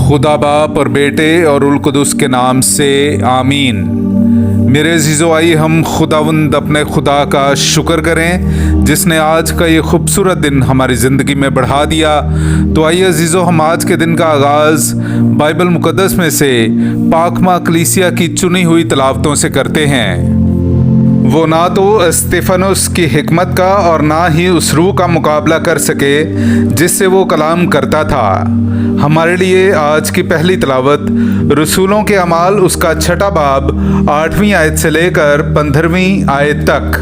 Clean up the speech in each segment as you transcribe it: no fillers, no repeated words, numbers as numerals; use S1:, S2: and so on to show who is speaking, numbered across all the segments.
S1: खुदा बाप और बेटे और उल कुदुस के नाम से आमीन। मेरे अज़ीज़ो, आइए हम खुदावंद अपने खुदा का शुक्र करें जिसने आज का ये खूबसूरत दिन हमारी ज़िंदगी में बढ़ा दिया। तो आइए अज़ीज़ो, हम आज के दिन का आगाज़ बाइबल मुक़द्दस में से पाकमा कलीसिया की चुनी हुई तिलावतों से करते हैं। वो ना तो स्तेफनुस की हिकमत का और ना ही उस रूह का मुकाबला कर सके जिससे वो कलाम करता था। हमारे लिए आज की पहली तिलावत रसूलों के अमाल उसका छठा बाब 8वीं आयत से लेकर 15वीं आयत तक।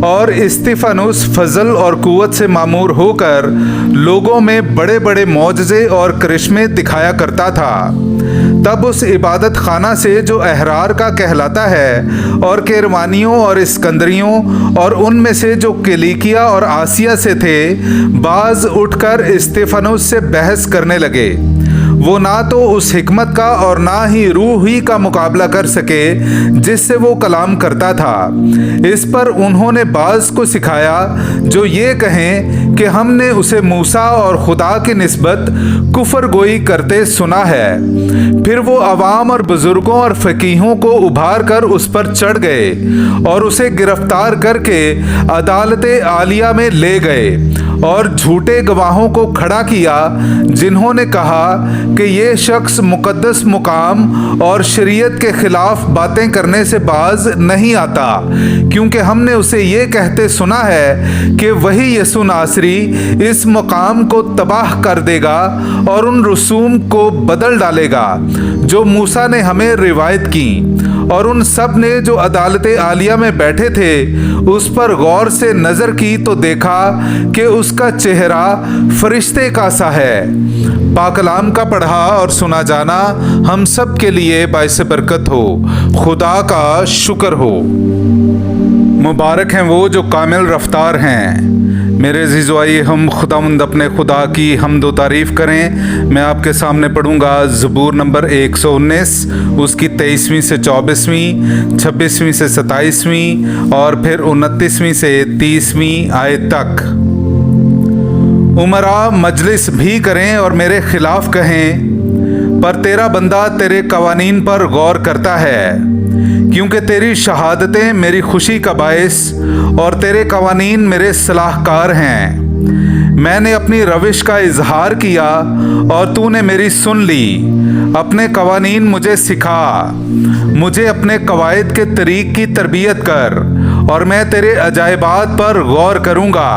S1: और स्तेफनुस फजल और कुव्वत से मामूर होकर लोगों में बड़े बड़े मौजज़े और करिश्मे दिखाया करता था। तब उस इबादत खाना से जो अहरार का कहलाता है और केरवानियों और इस्कंदरियों और उनमें से जो किलिकिया और आसिया से थे, बाज उठकर स्तेफनुस से बहस करने लगे। वो ना तो उस हिकमत का और ना ही रूह ही का मुकाबला कर सके जिससे वो कलाम करता था। इस पर उन्होंने बाज को सिखाया जो ये कहें कि हमने उसे मूसा और खुदा की निस्बत कुफर गोई करते सुना है। फिर वो अवाम और बुजुर्गों और फकीहों को उभार कर उस पर चढ़ गए और उसे गिरफ्तार करके अदालत आलिया में ले गए और झूठे गवाहों को खड़ा किया जिन्होंने कहा कि ये शख्स मुकद्दस मुकाम और शरीयत के खिलाफ बातें करने से बाज नहीं आता, क्योंकि हमने उसे ये कहते सुना है कि वही यसु नासरी इस मुकाम को तबाह कर देगा और उन रसूम को बदल डालेगा जो मूसा ने हमें रिवायत की। और उन सब ने जो अदालत आलिया में बैठे थे उस पर गौर से नज़र की तो देखा कि उसका चेहरा फरिश्ते का सा है। पाकलाम का पढ़ा और सुना जाना हम सब के लिए बाइस बरकत हो। खुदा का शुक्र हो। मुबारक हैं वो जो कामिल रफ्तार हैं। मेरे अज़ीज़ो, आइए हम खुदावंद अपने खुदा की हम्द व तारीफ़ करें। मैं आपके सामने पढ़ूंगा ज़बूर नंबर 119, उसकी 23वीं से 24वीं, 26वीं से 27वीं और फिर 29वीं से 30वीं आयत तक। उमरा मजलिस भी करें और मेरे खिलाफ कहें, पर तेरा बंदा तेरे कवानीन पर गौर करता है, क्योंकि तेरी शहादतें मेरी खुशी का बायस और तेरे कवानीन मेरे सलाहकार हैं। मैंने अपनी रविश का इजहार किया और तूने मेरी सुन ली। अपने कवानीन मुझे सिखा, मुझे अपने कवायद के तरीक की तरबियत कर और मैं तेरे अजायबात पर गौर करूँगा।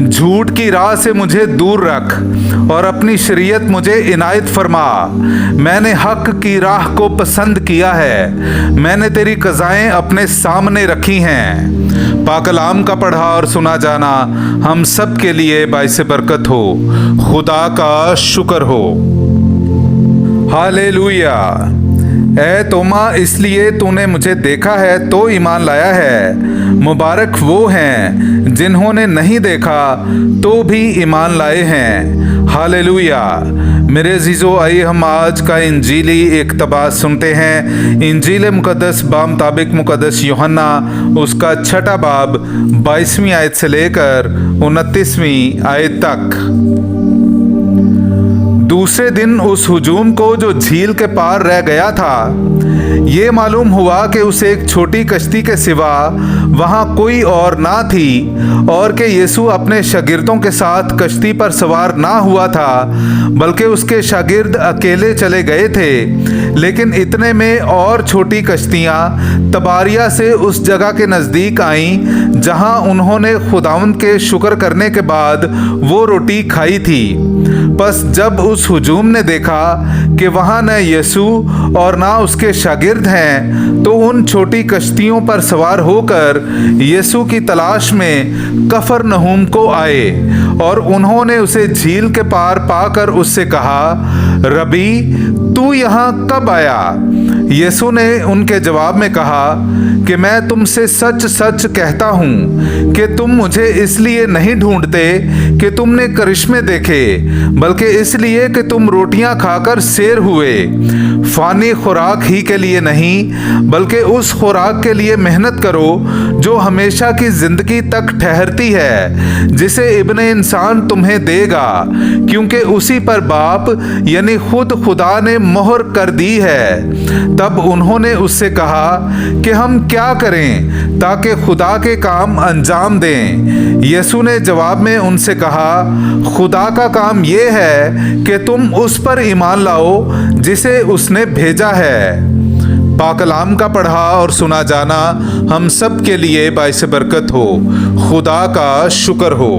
S1: झूठ की राह से मुझे दूर रख और अपनी शरीयत मुझे इनायत फरमा। मैंने हक की राह को पसंद किया है, मैंने तेरी क़ज़ाएं अपने सामने रखी हैं। पाकलाम का पढ़ा और सुना जाना हम सब के लिए बाइस बरकत हो। खुदा का शुक्र हो। हालेलुया। ऐ तोमा, इसलिए तूने मुझे देखा है तो ईमान लाया है। मुबारक वो हैं जिन्होंने नहीं देखा तो भी ईमान लाए हैं। हालेलुया। मेरे अज़ीज़ो, आइए हम आज का इंजीली इक़्तिबास सुनते हैं। इंजील मुक़द्दस बामुताबिक मुक़द्दस यूहन्ना उसका छठा बाब 22वीं आयत से लेकर 29वीं आयत तक। दूसरे दिन उस हुजूम को जो झील के पार रह गया था, ये मालूम हुआ कि उसे एक छोटी कश्ती के सिवा वहाँ कोई और ना थी और कि यीशु अपने शागिर्दों के साथ कश्ती पर सवार ना हुआ था, बल्कि उसके शागिर्द अकेले चले गए थे। लेकिन इतने में और छोटी कश्तियाँ तबारिया से उस जगह के नज़दीक आईं जहाँ उन्होंने खुदावंद के शुक्र करने के बाद वो रोटी खाई थी। बस जब उस हुजूम ने देखा कि वहाँ न यीशु और ना उसके शागिर्द हैं, तो उन छोटी कश्तियों पर सवार होकर यीशु की तलाश में कफरनहूम को आए और उन्होंने उसे झील के पार पाकर उससे कहा, रबी, तू यहाँ कब आया? यीशु ने उनके जवाब में कहा कि मैं तुमसे सच सच कहता हूँ कि तुम मुझे इसलिए नहीं ढूंढते कि तुमने करिश्मे देखे, बल्कि इसलिए कि तुम रोटियां खाकर सैर हुए। फानी खुराक ही के लिए नहीं, बल्कि उस खुराक के लिए मेहनत करो जो हमेशा की जिंदगी तक ठहरती है, जिसे इब्ने इंसान तुम्हें देगा, क्योंकि उसी पर बाप यानी खुद खुदा ने मोहर कर दी है। तब उन्होंने उससे कहा कि हम क्या करें ताकि खुदा के काम अंजाम दें। यीशु ने जवाब में उनसे कहा, खुदा का काम ये है कि तुम उस पर ईमान लाओ जिसे उसने भेजा है। पाकलाम का पढ़ा और सुना जाना हम सब के लिए बाइस बरकत हो। खुदा का शुक्र हो।